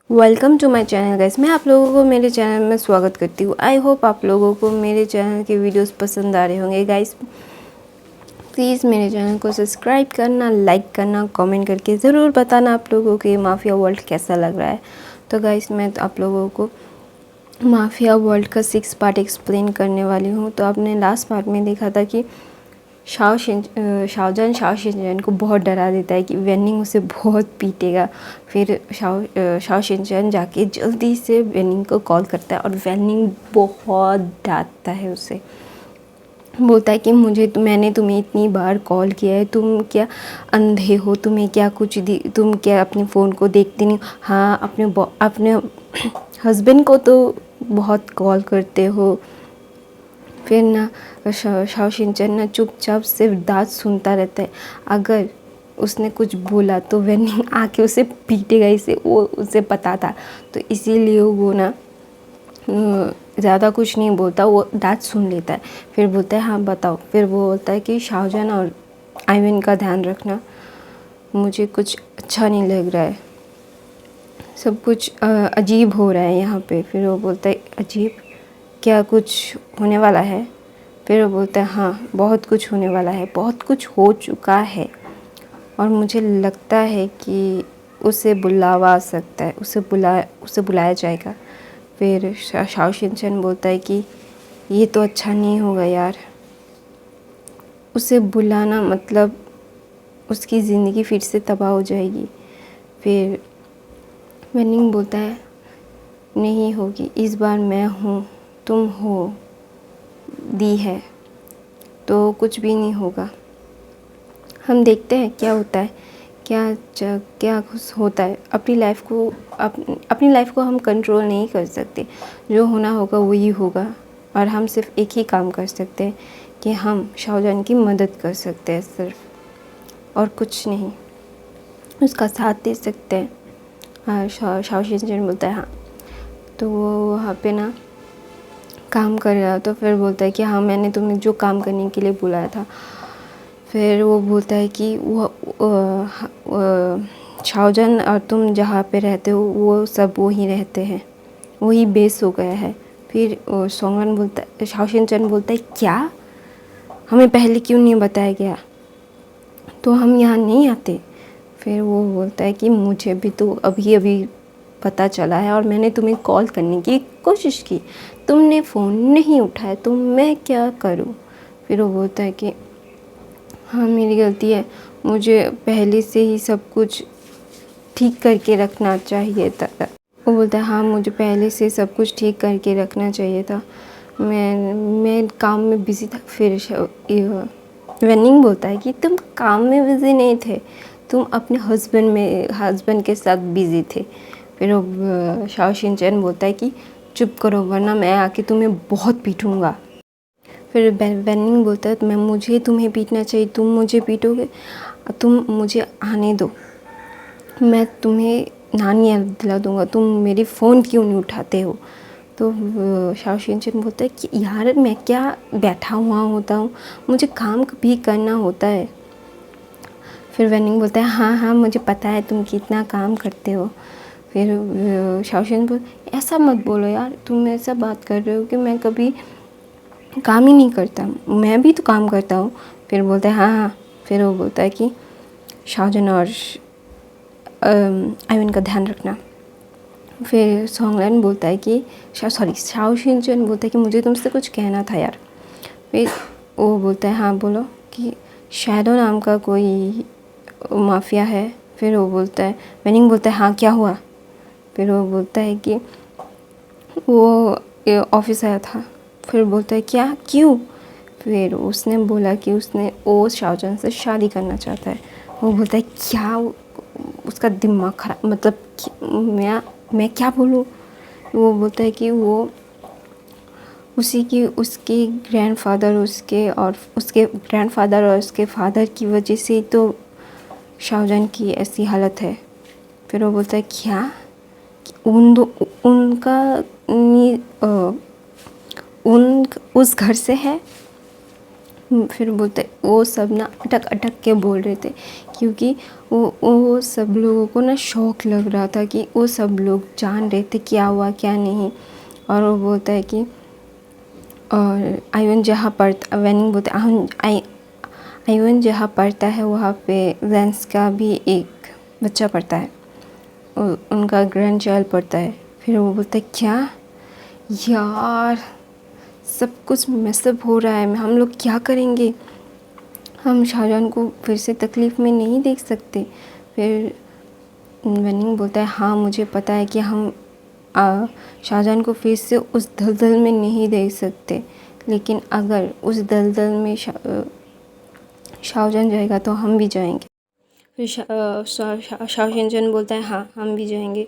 Welcome to my channel guys. मैं आप लोगों को मेरे चैनल में स्वागत करती हूँ। आई होप आप लोगों को मेरे चैनल के वीडियोस पसंद आ रहे होंगे गाइस। प्लीज़ मेरे चैनल को सब्सक्राइब करना, लाइक करना, कमेंट करके ज़रूर बताना आप लोगों को ये माफिया वर्ल्ड कैसा लग रहा है। तो गाइस मैं आप लोगों को माफिया वर्ल्ड का 6 पार्ट एक्सप्लेन करने वाली हूँ। तो आपने लास्ट पार्ट में देखा था कि शाओजन शाओ शिनचैन को बहुत डरा देता है कि वेनिंग उसे बहुत पीटेगा। फिर शाओ शिनचैन जाके जल्दी से वेनिंग को कॉल करता है और वेनिंग बहुत डांटता है उसे। बोलता है कि मैंने तुम्हें इतनी बार कॉल किया है, तुम क्या अंधे हो, तुम्हें क्या तुम क्या अपने फ़ोन को देखते नहीं? हाँ, अपने हस्बैंड को तो बहुत कॉल करते हो। फिर ना शाओ शिनचैन ना चुपचाप सिर्फ दांत सुनता रहता है। अगर उसने कुछ बोला तो वेनिंग आके उसे पीटेगा, इसे वो उसे पता था। तो इसीलिए वो ना ज़्यादा कुछ नहीं बोलता, वो दांत सुन लेता है। फिर बोलता है हाँ बताओ। फिर वो बोलता है कि शाओजन और आइवन का ध्यान रखना, मुझे कुछ अच्छा नहीं लग रहा है, सब कुछ अजीब हो रहा है यहाँ पे। फिर वो बोलता है अजीब क्या, कुछ होने वाला है? फिर वो बोलता है हाँ बहुत कुछ होने वाला है, बहुत कुछ हो चुका है और मुझे लगता है कि उसे बुलावा आ सकता है, उसे बुलाया जाएगा। फिर शाओ शिनचैन बोलता है कि ये तो अच्छा नहीं होगा यार, उसे बुलाना मतलब उसकी ज़िंदगी फिर से तबाह हो जाएगी। फिर वेनिंग बोलता है नहीं होगी, इस बार मैं हूँ, तुम हो दी है तो कुछ भी नहीं होगा। हम देखते हैं क्या होता है, क्या कुछ होता है। अपनी लाइफ को हम कंट्रोल नहीं कर सकते, जो होना होगा वही होगा। और हम सिर्फ एक ही काम कर सकते हैं कि हम शाओजन की मदद कर सकते हैं सिर्फ, और कुछ नहीं, उसका साथ दे सकते हैं। हाँ, शाओ शिनचैन बोलता है हाँ। तो वो वहाँ पे ना काम कर रहा, तो फिर बोलता है कि हाँ मैंने तुम्हें जो काम करने के लिए बुलाया था। फिर वो बोलता है कि शाओजन और तुम जहाँ पे रहते हो वो सब वहीं रहते हैं, वही बेस हो गया है। फिर शाओ शिनचैन बोलता है क्या, हमें पहले क्यों नहीं बताया गया, तो हम यहाँ नहीं आते। फिर वो बोलता है कि मुझे भी तो अभी अभी पता चला है और मैंने तुम्हें कॉल करने की कोशिश की, तुमने फ़ोन नहीं उठाया, तो मैं क्या करूं? फिर वो बोलता है कि हाँ मेरी गलती है, मुझे पहले से ही सब कुछ ठीक करके रखना चाहिए था। वो बोलता है हाँ मुझे पहले से सब कुछ ठीक करके रखना चाहिए था, मैं काम में बिज़ी था। फिर वेनिंग बोलता है कि तुम काम में बिज़ी नहीं थे, तुम अपने हस्बैंड के साथ बिज़ी थे। फिर वो शाओ शिनचैन बोलता है कि चुप करो वरना मैं आके तुम्हें बहुत पीटूँगा। फिर वेनिंग बोलता है मुझे तुम्हें पीटना चाहिए, तुम मुझे पीटोगे, तुम मुझे आने दो, मैं तुम्हें नानी याद दिला दूँगा, तुम मेरी फ़ोन क्यों नहीं उठाते हो? तो शाओ शिनचैन बोलता है कि यार मैं क्या बैठा हुआ होता हूँ, मुझे काम भी करना होता है। फिर वेनिंग बोलता है हाँ हाँ मुझे पता है तुम कितना काम करते हो। फिर शाओ शिनचैन ऐसा मत बोलो यार, तुम ऐसा बात कर रहे हो कि मैं कभी काम ही नहीं करता, मैं भी तो काम करता हूँ। फिर बोलता है हाँ हाँ। फिर वो बोलता है कि शाओजन और आइवन का ध्यान रखना। फिर सॉन्गलैन बोलता है कि शाओ शिनचैन बोलता है कि मुझे तुमसे कुछ कहना था यार। फिर वो बोलता है हाँ बोलो, कि शैडो नाम का कोई माफिया है। फिर वो बोलता है, वेनिंग बोलता है हाँ क्या हुआ? फिर वो बोलता है कि वो ऑफिस आया था। फिर बोलता है क्या, क्यों? फिर उसने बोला कि वो शाओजन से शादी करना चाहता है। वो बोलता है क्या, उसका दिमाग खराब, मतलब मैं क्या बोलूँ? वो बोलता है कि वो उसके ग्रैंडफादर और उसके फादर की वजह से तो शाओजन की ऐसी हालत है। फिर वो बोलता है क्या, उनका उस घर से है? फिर बोलते वो सब ना अटक अटक के बोल रहे थे, क्योंकि वो सब लोगों को ना शौक लग रहा था कि वो सब लोग जान रहे थे क्या हुआ क्या नहीं। और वो बोलता है कि और आयवन जहाँ पढ़ता, वैनिंग बोलता है आयवन जहाँ पढ़ता है वहाँ पे वेंस का भी एक बच्चा पढ़ता है, उनका ग्रैंड चाइल्ड पढ़ता है। फिर वो बोलता है क्या यार, सब कुछ मैसअप हो रहा है, हम लोग क्या करेंगे, हम शाहजहान को फिर से तकलीफ़ में नहीं देख सकते। फिर वैनिंग बोलता है हाँ मुझे पता है कि हम शाहजहान को फिर से उस दलदल में नहीं देख सकते, लेकिन अगर उस दलदल में शाहजहान जाएगा तो हम भी जाएंगे। फिर शाहजहान बोलता है हाँ हम भी जाएंगे,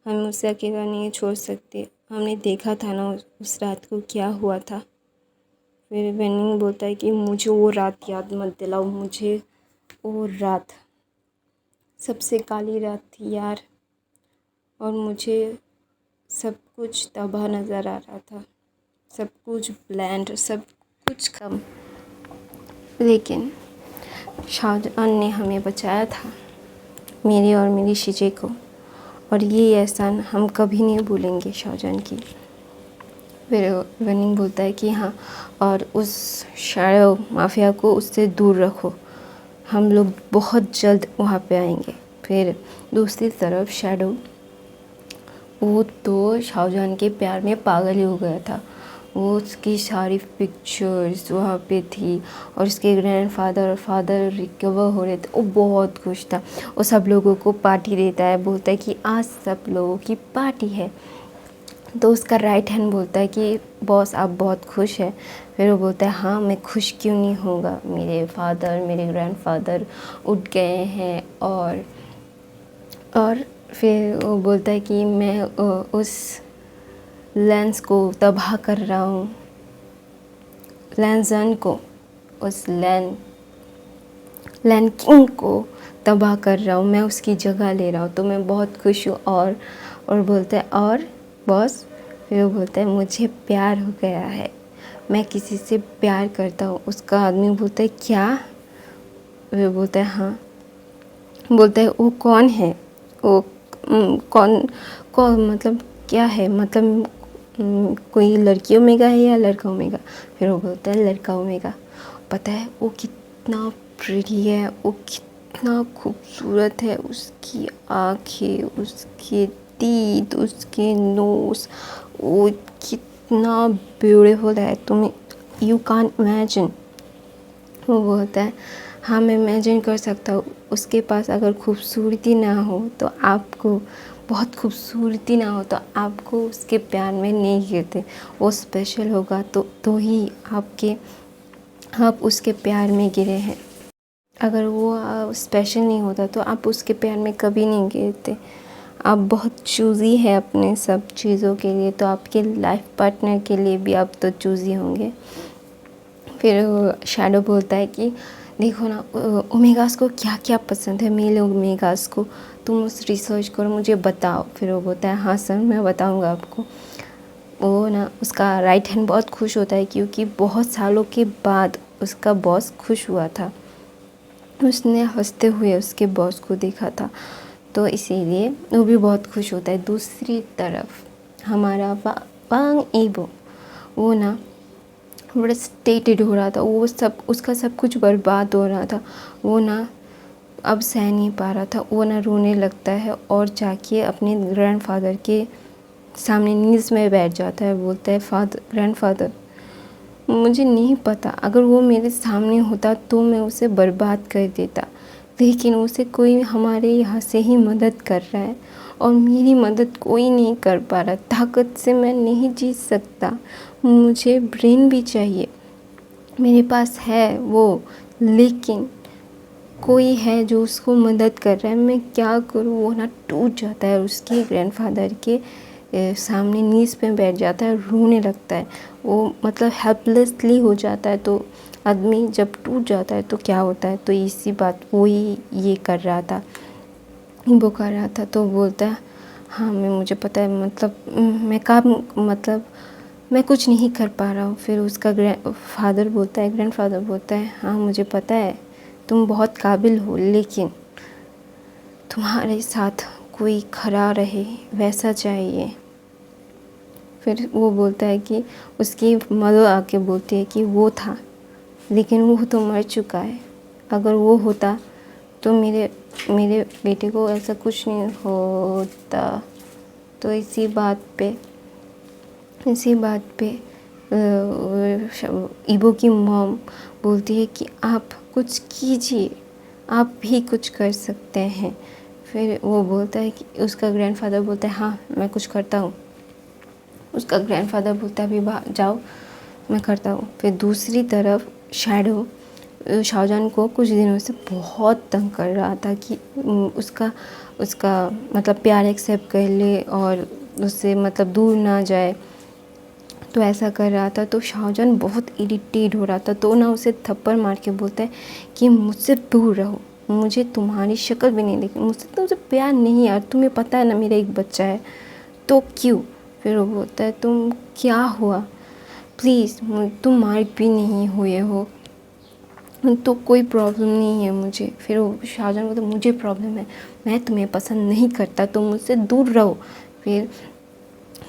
हम उसे अकेला नहीं छोड़ सकते, हमने देखा था ना उस रात को क्या हुआ था। फिर वैनिंग बोलता है कि मुझे वो रात याद मत दिलाओ, मुझे वो रात सबसे काली रात थी यार, और मुझे सब कुछ तबाह नज़र आ रहा था, सब कुछ ब्लैंड, सब कुछ कम, लेकिन शाहजहान ने हमें बचाया था, मेरे और मेरी शीजे को, और ये एहसान हम कभी नहीं भूलेंगे शाहजहान की। फिर वैनिंग बोलता है कि हाँ, और उस शैडो माफिया को उससे दूर रखो, हम लोग बहुत जल्द वहाँ पे आएंगे। फिर दूसरी तरफ शैडो, वो तो शाहजहान के प्यार में पागल ही हो गया था, वो उसकी सारी पिक्चर्स वहाँ पे थी, और उसके ग्रैंडफादर और फादर रिकवर हो रहे थे, वो बहुत खुश था। वो सब लोगों को पार्टी देता है, बोलता है कि आज सब लोगों की पार्टी है। तो उसका राइट हैंड बोलता है कि बॉस आप बहुत खुश हैं। फिर वो बोलता है हाँ मैं खुश क्यों नहीं होगा, मेरे फादर मेरे ग्रैंडफादर उठ गए हैं, और फिर वो बोलता है कि मैं उस लेंस को तबाह कर रहा हूँ, लैंजन को, उस लैन किंग को तबाह कर रहा हूँ, मैं उसकी जगह ले रहा हूँ, तो मैं बहुत खुश हूँ। और बोलता है और बॉस, फिर वो बोलता है मुझे प्यार हो गया है, मैं किसी से प्यार करता हूँ। उसका आदमी बोलता है क्या, वो बोलता है हाँ, बोलता है वो कौन है, वो कौन मतलब क्या है, मतलब कोई लड़की ओमेगा है या लड़का ओमेगा। फिर वो बोलता है लड़का ओमेगा। पता है वो कितना प्रिटी है, वो कितना खूबसूरत है, उसकी आँखें, उसके टीथ, उसके नोज़, वो कितना ब्यूटीफुल है, तुम्हें यू कांट इमेजिन। वो बोलता है हाँ मैं इमेजिन कर सकता हूँ, उसके पास अगर खूबसूरती ना हो तो आपको, बहुत खूबसूरती ना हो तो आपको उसके प्यार में नहीं गिरते, वो स्पेशल होगा तो ही आप उसके प्यार में गिरे हैं, अगर वो स्पेशल नहीं होता तो आप उसके प्यार में कभी नहीं गिरते। आप बहुत चूज़ी है अपने सब चीज़ों के लिए, तो आपके लाइफ पार्टनर के लिए भी आप तो चूज़ी होंगे। फिर शैडो बोलता है कि देखो ना ओमेगास को क्या क्या पसंद है, मेल ओमेगास को, तुम उस रिसर्च करो मुझे बताओ। फिर वो बोलता है हाँ सर मैं बताऊंगा आपको। वो ना उसका राइट हैंड बहुत खुश होता है, क्योंकि बहुत सालों के बाद उसका बॉस खुश हुआ था, उसने हंसते हुए उसके बॉस को देखा था, तो इसीलिए वो भी बहुत खुश होता है। दूसरी तरफ हमारा वांग ईबो, वो ना बड़ा स्टेटेड हो रहा था, वो सब उसका सब कुछ बर्बाद हो रहा था, वो ना अब सह नहीं पा रहा था, वो ना रोने लगता है और जाके अपने ग्रैंडफादर के सामने नीज़ में बैठ जाता है, बोलता है ग्रैंडफादर मुझे नहीं पता, अगर वो मेरे सामने होता तो मैं उसे बर्बाद कर देता, लेकिन उसे कोई हमारे यहाँ से ही मदद कर रहा है और मेरी मदद कोई नहीं कर पा रहा, ताकत से मैं नहीं जीत सकता, मुझे ब्रेन भी चाहिए, मेरे पास है वो, लेकिन कोई है जो उसको मदद कर रहा है, मैं क्या करूँ। वो ना टूट जाता है, उसके ग्रैंडफादर के सामने नीज़ पे बैठ जाता है, रोने लगता है, वो मतलब हेल्पलेसली हो जाता है। तो आदमी जब टूट जाता है तो क्या होता है, तो इसी बात वो ही ये कर रहा था, वो कर रहा था। तो बोलता है हाँ मुझे पता है, मतलब मैं काम मतलब मैं कुछ नहीं कर पा रहा हूँ। फिर उसका ग्रैंडफादर बोलता है हाँ मुझे पता है तुम बहुत काबिल हो, लेकिन तुम्हारे साथ कोई खड़ा रहे वैसा चाहिए। फिर वो बोलता है कि उसकी मदर आके बोलती है कि वो था, लेकिन वो तो मर चुका है। अगर वो होता तो मेरे बेटे को ऐसा कुछ नहीं होता। तो इसी बात पे ईबो की मॉम बोलती है कि आप कुछ कीजिए, आप भी कुछ कर सकते हैं। फिर वो बोलता है कि उसका ग्रैंडफादर बोलता है हाँ मैं कुछ करता हूँ। उसका ग्रैंडफादर बोलता है अभी जाओ मैं करता हूँ। फिर दूसरी तरफ शैडो शाहजहां को कुछ दिनों से बहुत तंग कर रहा था कि उसका मतलब प्यार एक्सेप्ट कर ले और उससे मतलब दूर ना जाए, तो ऐसा कर रहा था। तो शाहजहां बहुत इरिटेट हो रहा था, तो ना उसे थप्पड़ मार के बोलता है कि मुझसे दूर रहो, मुझे तुम्हारी शक्ल भी नहीं देखनी, मुझसे तुमसे प्यार नहीं यार, तुम्हें पता है ना मेरा एक बच्चा है तो क्यों। फिर वो बोलता है तुम क्या हुआ, प्लीज़ तुम मार भी नहीं हुए हो तो कोई प्रॉब्लम नहीं है मुझे। फिर वो शाहजहां बोलता मुझे प्रॉब्लम है, मैं तुम्हें पसंद नहीं करता तो मुझसे दूर रहो। फिर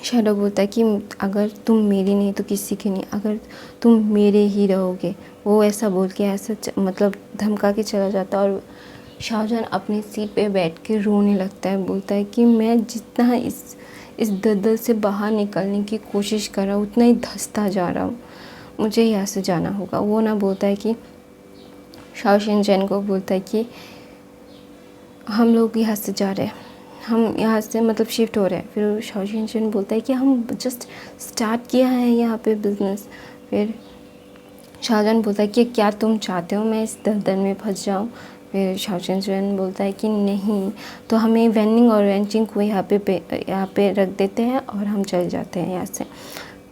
शैडो बोलता है कि अगर तुम मेरी नहीं तो किसी की नहीं, अगर तुम मेरे ही रहोगे। वो ऐसा बोल के मतलब धमका के चला जाता है और शाहजहां अपनी सीट पे बैठ के रोने लगता है। बोलता है कि मैं जितना इस दलदल से बाहर निकलने की कोशिश कर रहा हूँ उतना ही धंसता जा रहा हूँ, मुझे यहाँ से जाना होगा। वो ना बोलता है कि शाओशिन को बोलता है कि हम लोग यहाँ से जा रहे हैं, हम यहाँ से मतलब शिफ्ट हो रहे हैं। फिर शाओशिन बोलता है कि हम जस्ट स्टार्ट किया है यहाँ पे बिज़नेस। फिर शाहजहां बोलता है कि क्या तुम चाहते हो मैं इस दलदल में फंस जाऊँ। फिर शाओशिन बोलता है कि नहीं, तो हमें वेनिंग और रेंचिंग को यहाँ पे रख देते हैं और हम चल जाते हैं यहाँ से।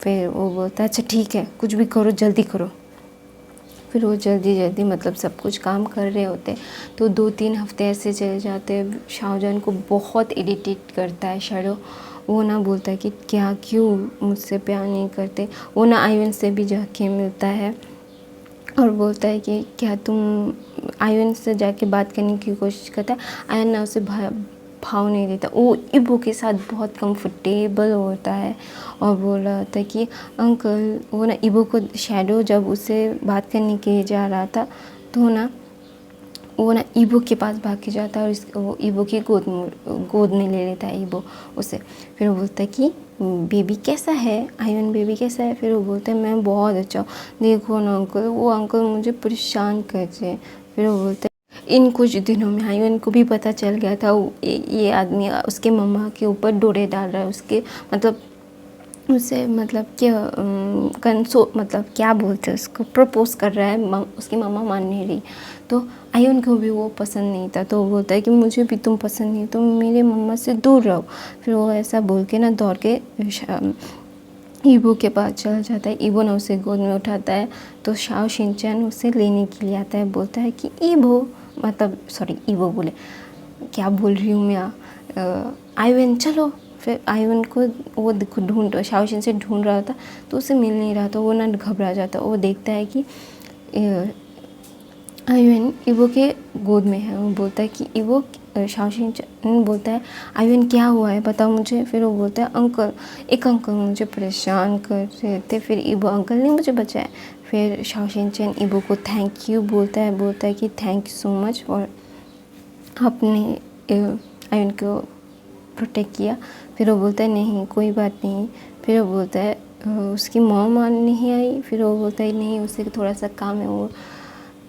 फिर वो बोलता है अच्छा ठीक है, कुछ भी करो जल्दी करो। फिर वो जल्दी मतलब सब कुछ काम कर रहे होते, तो 2-3 हफ्ते ऐसे चले जाते हैं। शाहजहां को बहुत इरिटेट करता है शैडो। वो ना बोलता है कि क्या क्यों मुझसे प्यार नहीं करते। वो ना आयवन से भी जाके मिलता है और बोलता है कि क्या तुम आयवन से जाके बात करने की कोशिश करता है। आयन ना उसे भाव नहीं देता, वो इबो के साथ बहुत कंफर्टेबल होता है और बोल रहा होता है कि अंकल। वो ना इबो को शैडो जब उससे बात करने के लिए जा रहा था तो वो ना इबो के पास भाग के जाता है और वो इबो की गोद में ले लेता है इबो उसे। फिर वो बोलता है कि बेबी कैसा है, आयवन बेबी कैसा है। फिर वो बोलता है मैं बहुत अच्छा हूँ, देखो ना अंकल, वो अंकल मुझे परेशान करते हैं। फिर वो बोलता है इन कुछ दिनों में आयवन को भी पता चल गया था ये आदमी उसके मम्मा के ऊपर डोरे डाल रहा है, उसके मतलब उसे मतलब क्या मतलब क्या बोलते हैं उसको, प्रपोज कर रहा है। उसकी मम्मा मान नहीं रही, तो आयन को भी वो पसंद नहीं था। तो वो बोलता है कि मुझे भी तुम पसंद नहीं, तुम मेरे मम्मा से दूर रहो। फिर वो ऐसा बोल के ना दौड़ के ईबो के पास चला जाता है। ईबो ना उसे गोद में उठाता है, तो शाओशिन उसे लेने के लिए आता है। बोलता है कि ईबो मतलब सॉरी ईबो बोले, क्या बोल रही हूँ मैं, आयवन चलो। फिर आयवन को वो शाओशिन से ढूंढ रहा था तो उसे मिल नहीं रहा, तो वो ना घबरा जाता। वो देखता है कि आयवन ईबो के गोद में है। वो बोलता है कि ईबो, शाओशिन बोलता है आयवन क्या हुआ है बताओ मुझे। फिर वो बोलता है एक अंकल मुझे परेशान कर रहे थे, फिर ईबो अंकल ने मुझे बचाया। फिर शाओशिन ईबो को थैंक यू बोलता है कि thank you so much for आपने आयवन को प्रोटेक्ट किया। फिर वो बोलता है नहीं कोई बात नहीं। फिर वो बोलता है उसकी मॉम नहीं आई। फिर वो बोलता है नहीं उसे थोड़ा सा काम है वो।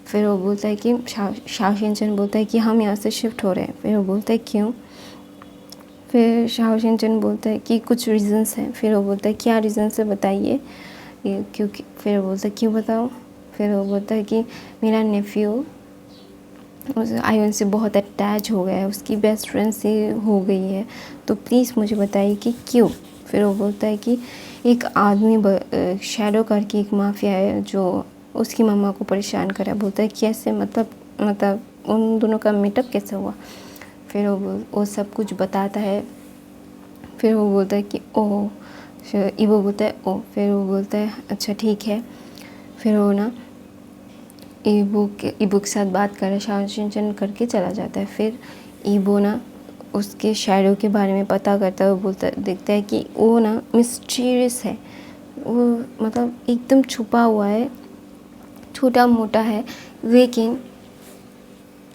फिर वो बोलता है कि शाओशिन बोलता है कि हम यहाँ से शिफ्ट हो रहे हैं। फिर वो बोलता है क्यों। फिर शाओशिन बोलता है कि कुछ रीज़न्स हैं। फिर वो बोलता है क्या रीज़न्स है बताइए, क्योंकि फिर वो बोलता है क्यों बताओ। फिर वो बोलता है कि मेरा नेफ्यू आयवन से बहुत अटैच हो गया है, उसकी बेस्ट फ्रेंड से हो गई है, तो प्लीज़ मुझे बताइए कि क्यों। फिर वो बोलता है कि एक आदमी शैडो करके एक माफिया है जो उसकी मम्मा को परेशान कर रहा है। बोलता है कैसे, मतलब उन दोनों का मीटअप कैसे हुआ। फिर वो सब कुछ बताता है। फिर वो बोलता है कि ओह ईबो बोलता है ओ, फिर वो बोलता है अच्छा ठीक है। फिर वो ना ईबो के साथ बात कर रहा है, शाओ करके चला जाता है। फिर ईबो ना उसके शैडो के बारे में पता करता है, वो बोलता देखता है कि वो ना मिस्टीरियस है, वो मतलब एकदम छुपा हुआ है, छोटा मोटा है, लेकिन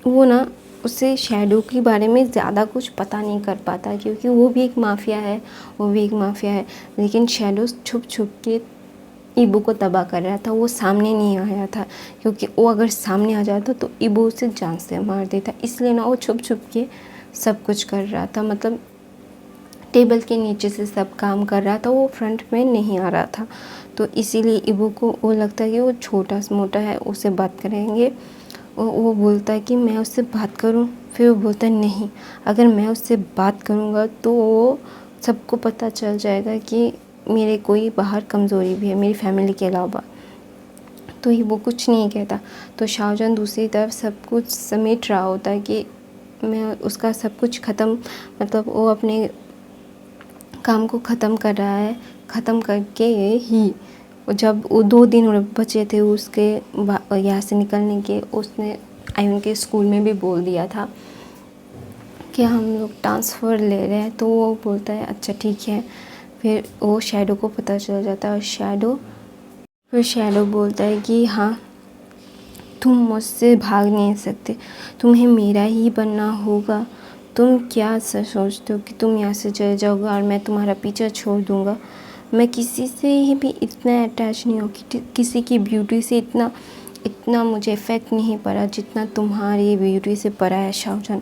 वो ना उसे शैडो के बारे में ज़्यादा कुछ पता नहीं कर पाता, क्योंकि वो भी एक माफिया है, लेकिन शैडो छुप छुप के ईबो को तबाह कर रहा था। वो सामने नहीं आया था, क्योंकि वो अगर सामने आ जाता तो ईबो उसे जान से मार देता, इसलिए ना वो छुप छुप के सब कुछ कर रहा था, मतलब टेबल के नीचे से सब काम कर रहा था, वो फ्रंट में नहीं आ रहा था। तो इसीलिए ईबो को वो लगता है कि वो छोटा मोटा है, उससे बात करेंगे। वो बोलता है कि मैं उससे बात करूं, फिर वो बोलता है नहीं, अगर मैं उससे बात करूंगा तो वो सबको पता चल जाएगा कि मेरे कोई बाहर कमज़ोरी भी है, मेरी फैमिली के अलावा। तो ये वो कुछ नहीं कहता। तो शाहजहां दूसरी तरफ सब कुछ समेट रहा होता है कि मैं उसका सब कुछ ख़त्म, मतलब वो अपने काम को ख़त्म कर रहा है। ख़त्म करके ही जब वो 2 दिन बचे थे उसके यहाँ से निकलने के, उसने आयुन के स्कूल में भी बोल दिया था कि हम लोग ट्रांसफ़र ले रहे हैं। तो वो बोलता है अच्छा ठीक है। फिर वो शैडो को पता चल जाता है, और फिर शैडो बोलता है कि हाँ, तुम मुझसे भाग नहीं सकते, तुम्हें मेरा ही बनना होगा। तुम क्या सोचते हो कि तुम यहाँ से चले जाओगे और मैं तुम्हारा पीछा छोड़ दूँगा? मैं किसी से ही भी इतना अटैच नहीं हूँ कि किसी की ब्यूटी से इतना मुझे इफ़ेक्ट नहीं पड़ा जितना तुम्हारी ब्यूटी से पड़ा है शाहजहां।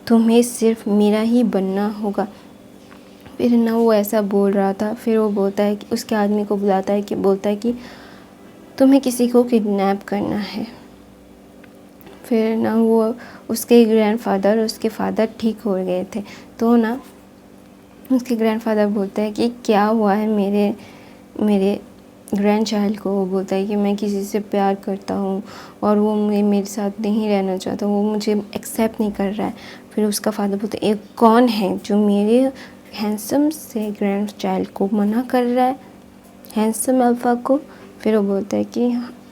तुम्हें सिर्फ मेरा ही बनना होगा। फिर ना वो ऐसा बोल रहा था, फिर वो बोलता है कि उसके आदमी को बुलाता है, कि बोलता है कि तुम्हें किसी को किडनैप करना है। फिर ना वो उसके ग्रैंडफादर, उसके फादर ठीक हो गए थे। तो ना उसके ग्रैंडफादर बोलते हैं कि क्या हुआ है मेरे ग्रैंड चाइल्ड को। वो बोलता है कि मैं किसी से प्यार करता हूँ और वो मेरे साथ नहीं रहना चाहता, वो मुझे एक्सेप्ट नहीं कर रहा है। फिर उसका फादर बोलता है एक कौन है जो मेरे हैंडसम से ग्रैंड चाइल्ड को मना कर रहा है, हैंडसम अल्फ़ा को। फिर वो बोलता है कि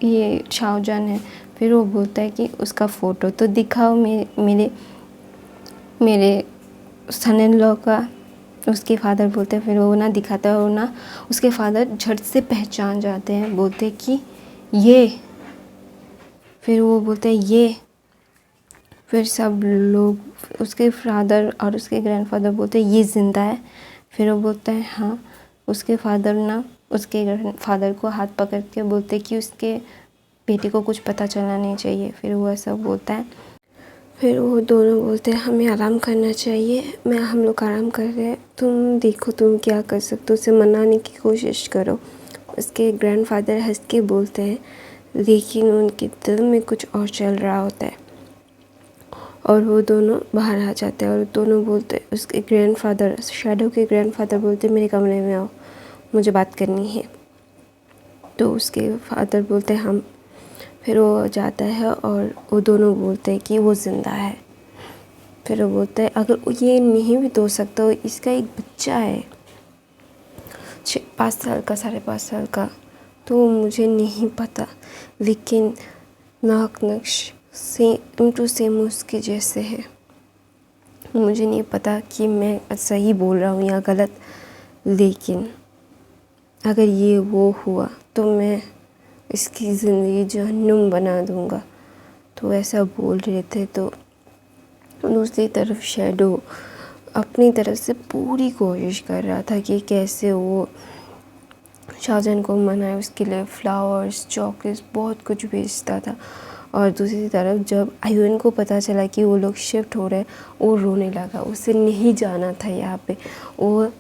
ये शाहजहां है। फिर वो बोलता है कि उसका फ़ोटो तो दिखाओ मेरे सन इन लॉ का। उसके फादर बोलते हैं, फिर वो ना दिखाता है, और ना उसके फादर झट से पहचान जाते हैं, बोलते हैं कि ये। फिर वो बोलते हैं ये। फिर सब लोग, उसके फादर और उसके ग्रैंडफादर बोलते हैं ये ज़िंदा है। फिर वो बोलते हैं हाँ। उसके फादर ना उसके ग्रैंडफादर को हाथ पकड़ के बोलते हैं कि उसके बेटे को कुछ पता चलना नहीं चाहिए। फिर वो ऐसा बोलता है। फिर वो दोनों बोलते हैं हमें आराम करना चाहिए, हम लोग आराम कर रहे हैं, तुम देखो तुम क्या कर सकते हो, उसे मनाने की कोशिश करो। उसके ग्रैंडफादर हंस के बोलते हैं, लेकिन उनके दिल में कुछ और चल रहा होता है। और वो दोनों बाहर आ जाते हैं और दोनों बोलते हैं, उसके ग्रैंडफादर, शैडो के ग्रैंडफादर बोलते हैं मेरे कमरे में आओ, मुझे बात करनी है। तो उसके फादर बोलते हैं हम। फिर वो जाता है और वो दोनों बोलते हैं कि वो ज़िंदा है। फिर वो बोलता है अगर ये नहीं भी तो सकता, इसका एक बच्चा है 5 साल का, 5.5 साल का, तो मुझे नहीं पता, लेकिन नाक नक्श सेम टू सेम उसके जैसे है। मुझे नहीं पता कि मैं सही बोल रहा हूँ या गलत, लेकिन अगर ये वो हुआ तो मैं इसकी ज़िंदगी जहन्नुम बना दूँगा। तो ऐसा बोल रहे थे। तो दूसरी तरफ शैडो अपनी तरफ से पूरी कोशिश कर रहा था कि कैसे वो शाहजहां को मनाए, उसके लिए फ्लावर्स, चॉकलेट्स, बहुत कुछ बेचता था। और दूसरी तरफ जब आयुन को पता चला कि वो लोग शिफ्ट हो रहे हैं, वो रोने लगा, उसे नहीं जाना था यहाँ पे। वो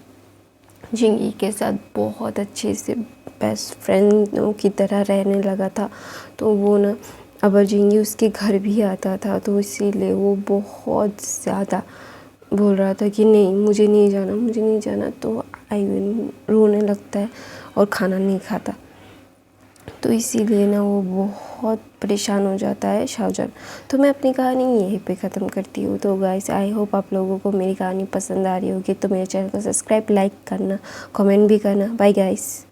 जिंगी के साथ बहुत अच्छे से बेस्ट फ्रेंडों की तरह रहने लगा था। तो वो ना अब जिंगी उसके घर भी आता था, तो इसीलिए वो बहुत ज़्यादा बोल रहा था कि नहीं मुझे नहीं जाना, मुझे नहीं जाना। तो आयुन रोने लगता है और खाना नहीं खाता। तो इसीलिए ना वो बहुत परेशान हो जाता है शाहजहान। तो मैं अपनी कहानी यहीं पे ख़त्म करती हूँ। तो गाइस आई होप आप लोगों को मेरी कहानी पसंद आ रही होगी। तो मेरे चैनल को सब्सक्राइब, लाइक करना, कमेंट भी करना। Bye guys.